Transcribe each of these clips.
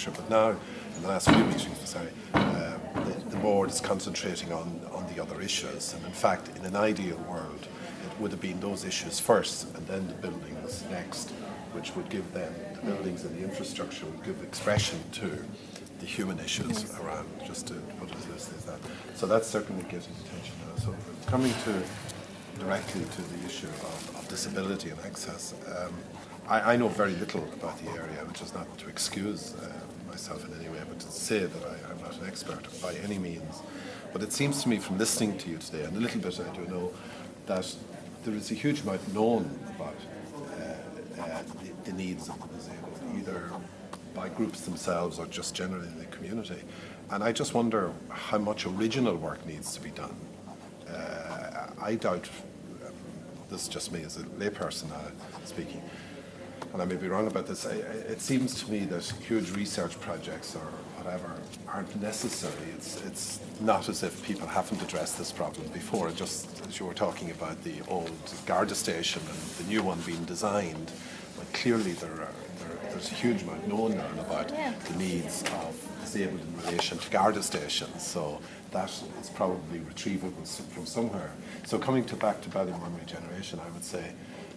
infrastructure. But now, in the last few meetings, the board is concentrating on the other issues. And in fact, in an ideal world, it would have been those issues first and then the buildings next, which would give them, the buildings and the infrastructure would give expression to the human issues around, just to put it as that. So that's certainly getting attention now. So coming directly to the issue of disability and access, I know very little about the area, which is not to excuse myself in any way, but to say that I'm not an expert by any means. But it seems to me from listening to you today, and a little bit I do know, that there is a huge amount known about the needs of the disabled, either by groups themselves or just generally in the community. And I just wonder how much original work needs to be done. I doubt, this is just me as a layperson speaking, and I may be wrong about this, it seems to me that huge research projects or whatever aren't necessary. It's not as if people haven't addressed this problem before, just as you were talking about the old Garda station and the new one being designed. But clearly there's a huge amount known now about the needs of disabled in relation to Garda stations. So that is probably retrievable from somewhere. So coming back to Ballymun regeneration, I would say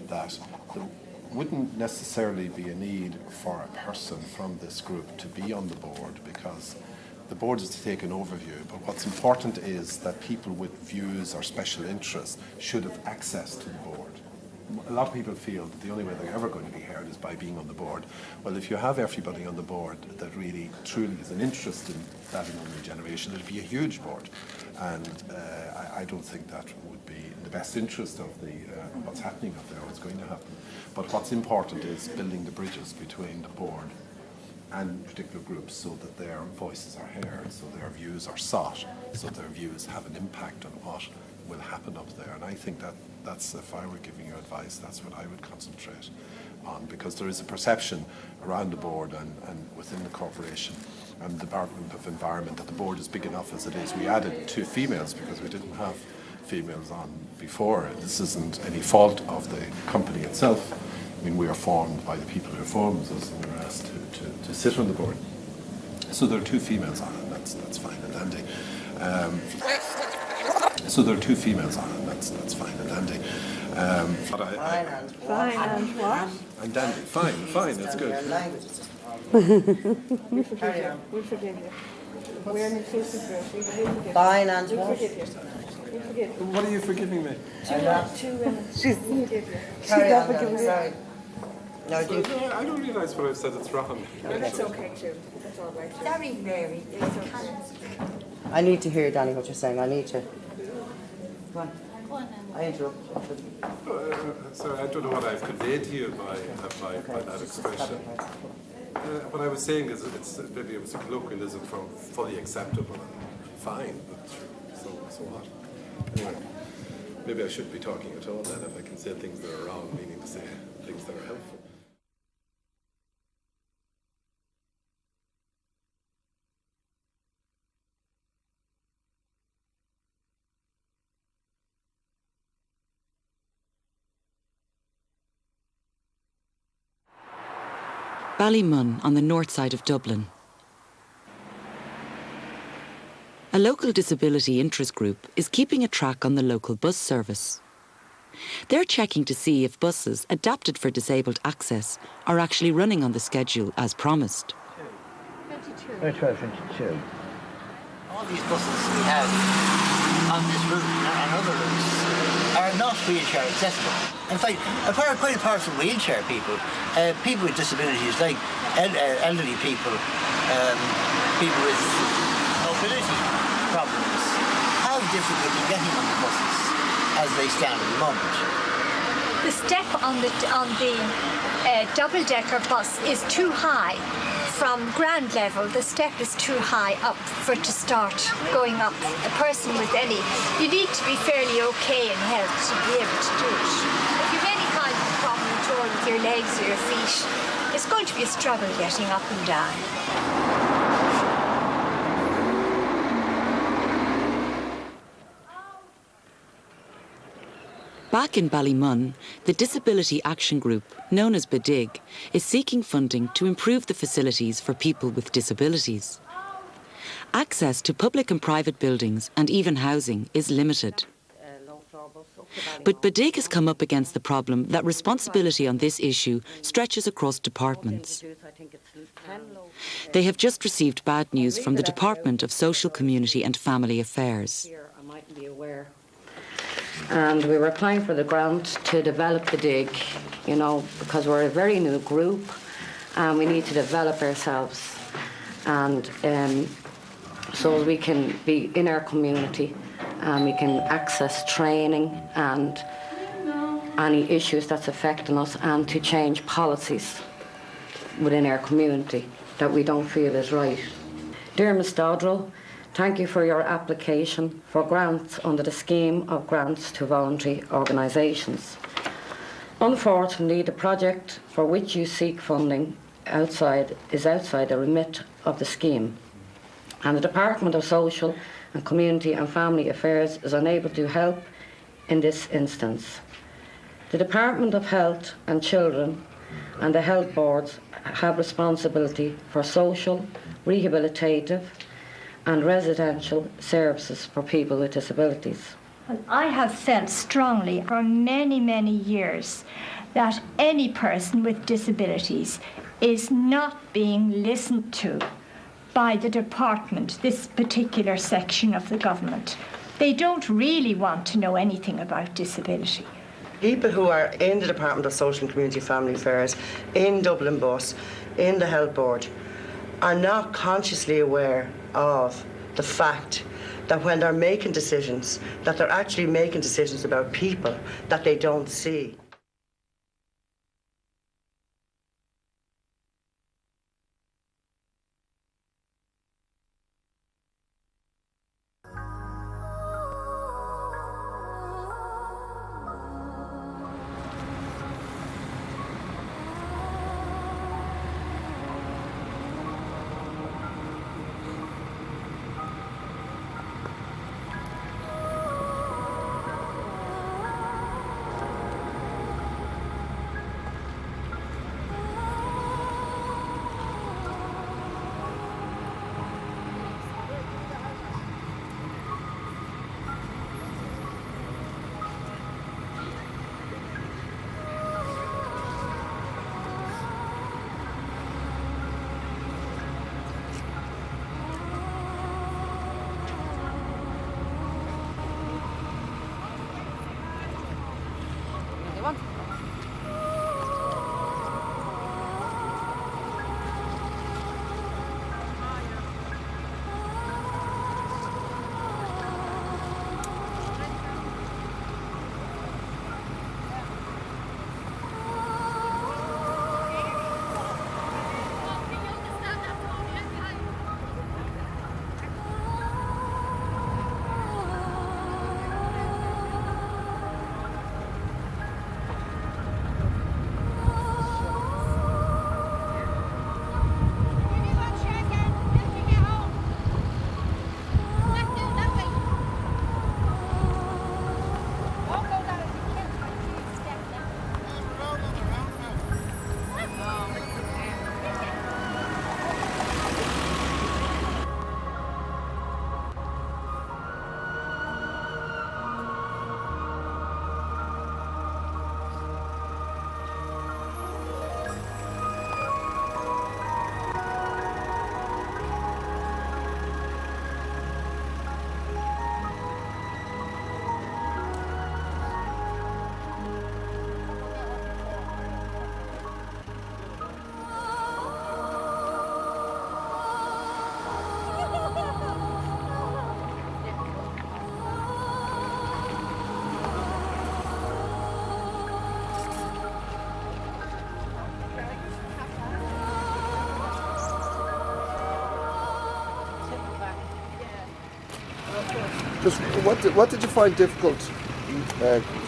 that there wouldn't necessarily be a need for a person from this group to be on the board, because the board is to take an overview, but what's important is that people with views or special interests should have access to the board. A lot of people feel that the only way they're ever going to be heard is by being on the board. Well, if you have everybody on the board that really, truly is an interest in Ballymun regeneration, it'd be a huge board. And I don't think that would be in the best interest of what's happening up there, what's going to happen. But what's important is building the bridges between the board and particular groups so that their voices are heard, so their views are sought, so their views have an impact on what will happen up there. And I think that's, if I were giving you advice, that's what I would concentrate on, because there is a perception around the board and within the corporation and the Department of Environment that the board is big enough as it is. We added 2 females because we didn't have females on before. This isn't any fault of the company itself. I mean, we are formed by the people who formed us, and we were asked to sit on the board. So there are 2 females on it, that's fine and dandy. So there are 2 females on it, that's fine and dandy. Fine and what? And dandy, fine, that's good. We forgive you. We forgive you. We're an inclusive group. We forgive you. Fine and We what? forgive you. We forgive you. What are you forgiving me? 2 women. We forgive you. Carry on, then, sorry. No, do you? I don't realise what I've said, it's wrong. That's okay too. That's all right too. Sorry, Mary. It's okay. I need to hear, Danny, what you're saying. I need to. Go on. I interrupt. Sorry, I don't know what I've conveyed to you by that expression. What I was saying is maybe it was a colloquialism from fully acceptable and fine, but so what? Anyway, maybe I shouldn't be talking at all then if I can say things that are wrong, meaning to say things that are helpful. Ballymun on the north side of Dublin. A local disability interest group is keeping a track on the local bus service. They're checking to see if buses adapted for disabled access are actually running on the schedule as promised. 12:22. All these buses we have on this route and other routes are not wheelchair accessible. In fact, quite apart from wheelchair people, people with disabilities like elderly people, people with mobility problems have difficulty getting on the buses as they stand at the moment. The step on the double-decker bus is too high. From ground level, the step is too high up to start going up. A person with you need to be fairly okay in health to be able to do it. If you have any kind of problem at all with your legs or your feet, it's going to be a struggle getting up and down. Back in Ballymun, the Disability Action Group, known as BADIG, is seeking funding to improve the facilities for people with disabilities. Access to public and private buildings and even housing is limited. But BADIG has come up against the problem that responsibility on this issue stretches across departments. They have just received bad news from the Department of Social, Community and Family Affairs. And we were applying for the grant to develop the dig, you know, because we're a very new group and we need to develop ourselves. And so we can be in our community and we can access training and any issues that's affecting us and to change policies within our community that we don't feel is right. Dear Ms. Dodrell, thank you for your application for grants under the scheme of grants to voluntary organisations. Unfortunately, the project for which you seek funding is outside the remit of the scheme, and the Department of Social and Community and Family Affairs is unable to help in this instance. The Department of Health and Children and the health boards have responsibility for social, rehabilitative and residential services for people with disabilities. Well, I have felt strongly for many, many years that any person with disabilities is not being listened to by the department, this particular section of the government. They don't really want to know anything about disability. People who are in the Department of Social and Community Family Affairs, in Dublin Bus, in the Health Board, are not consciously aware of the fact that when they're making decisions, that they're actually making decisions about people that they don't see. Just what did you find difficult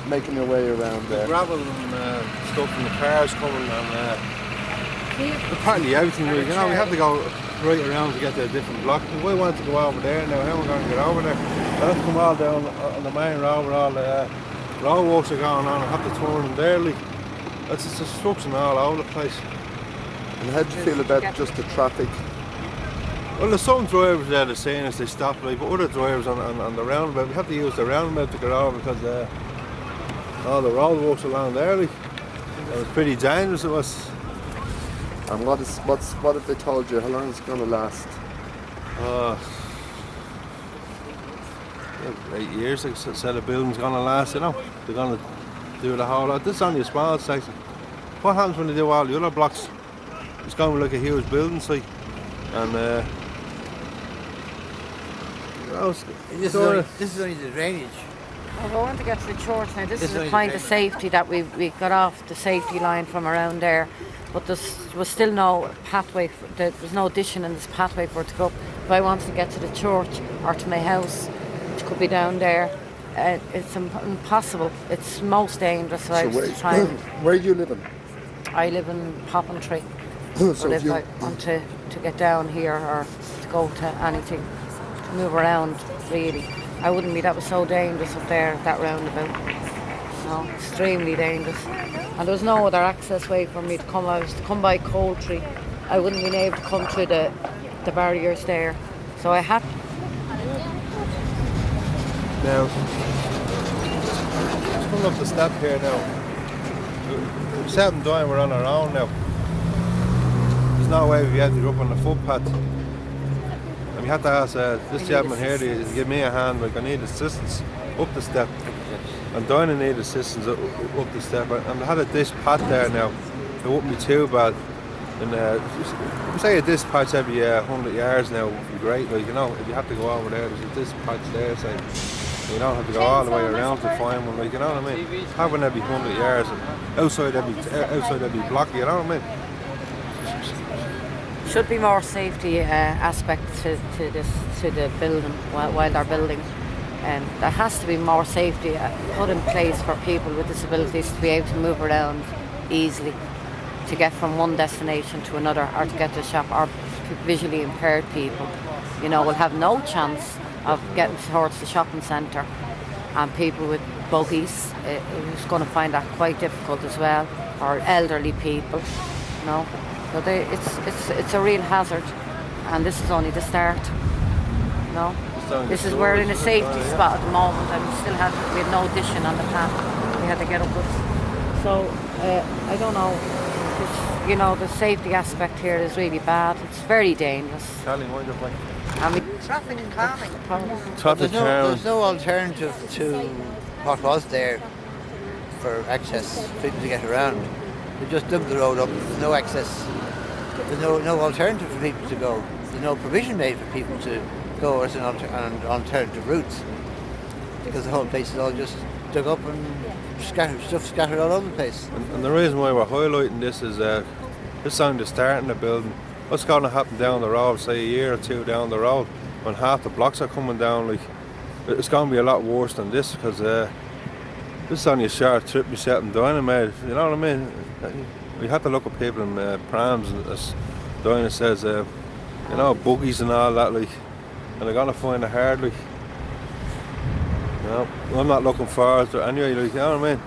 making your way around there? Gravel and stuff in the cars coming and apparently everything. We had to go right around to get to a different block. We wanted to go over there now. How are we going to get over there? We'll have to come all down on the main road with all the road works are going on, I have to turn in there, like. It's just destruction all over the place. And how do you feel about just the traffic? Well, there's some drivers there that saying as they stop, like, but other drivers on the roundabout, we have to use the roundabout to get over because all the road works along there, like. It was pretty dangerous, it was. And what have they told you? How long is it going to last? 8 years, they said the building's going to last, you know. They're going to do the whole lot. This is only a small section. What happens when they do all the other blocks? It's going to be like a huge building site. And, you know, This is only the drainage. Well, I want to get to the church now. This is a point of safety that we got off the safety line from around there. But there was still no pathway, there was no addition in this pathway for it to go up. If I wanted to get to the church or to my house, which could be down there, it's impossible. It's most dangerous. So where are you living? I live in Poppintree. So if I want to get down here or to go to anything, to move around, really. I wouldn't be, that was so dangerous up there, that roundabout. No, extremely dangerous. And there was no other access way for me to come. I was to come by Coultree. I wouldn't have been able to come through the barriers there. So I had now, just coming up the step here now. We're 7 down, we're on our own now. There's no way we had to go up on the footpath. And we had to ask this gentleman here to give me a hand, like I need assistance up the step. And Diana needed assistance up the step. And I had a dispatch there now. It wouldn't be too bad. And say a dispatch every 100 yards now would be great. Like, you know, if you have to go over there, there's a dispatch there, say. You don't have to go all the way around to find one, like, you know what I mean? Having every 100 yards and outside every block, you know what I mean? should be more safety aspects to the building while they're building. There has to be more safety put in place for people with disabilities to be able to move around easily, to get from one destination to another, or to get to the shop, or visually impaired people, you know, will have no chance of getting towards the shopping centre, and people with buggies who's going to find that quite difficult as well, or elderly people, you know. So it's a real hazard, and this is only the start, you know. We're in a safety spot at the moment, and we had no addition on the path. We had to get up with. So I don't know. You know, the safety aspect here is really bad. It's very dangerous. Charlie, mind your bike. Traffic calming. There's no alternative to what was there for access for people to get around. They just dug the road up. There's no access. There's no alternative for people to go. There's no provision made for people to go as an alternative routes, because the whole place is all just dug up and scattered all over the place. And the reason why we're highlighting this is this is only the start in the building. What's going to happen down the road, say a year or two down the road, when half the blocks are coming down, like, it's going to be a lot worse than this, because this is only a short trip we set in Dynamite, you know what I mean? We have to look at people in prams, as Dinah says, you know, buggies and all that, like, and they're going to find it hard, like, you know. I'm not looking forward to it anyway, like, you know what I mean?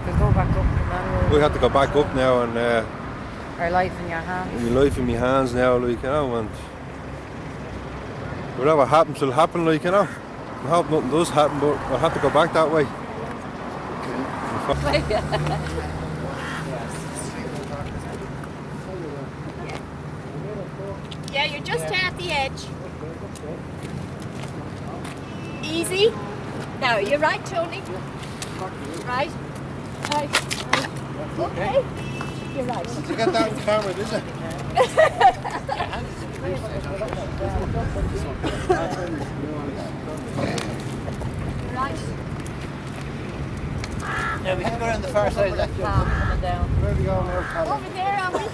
We'll go back up now. We have to go back up now, and our life in your hands. my life in my hands now, like, you know, and whatever happens will happen, like, you know. I hope nothing does happen, but we'll have to go back that way. Yeah, you're just at the edge. Easy. Now, you're right, Tony. Right. Right. Okay. You're right. To get that on camera, is it? Right. Yeah, we can go around the far side of that. Over there, are we?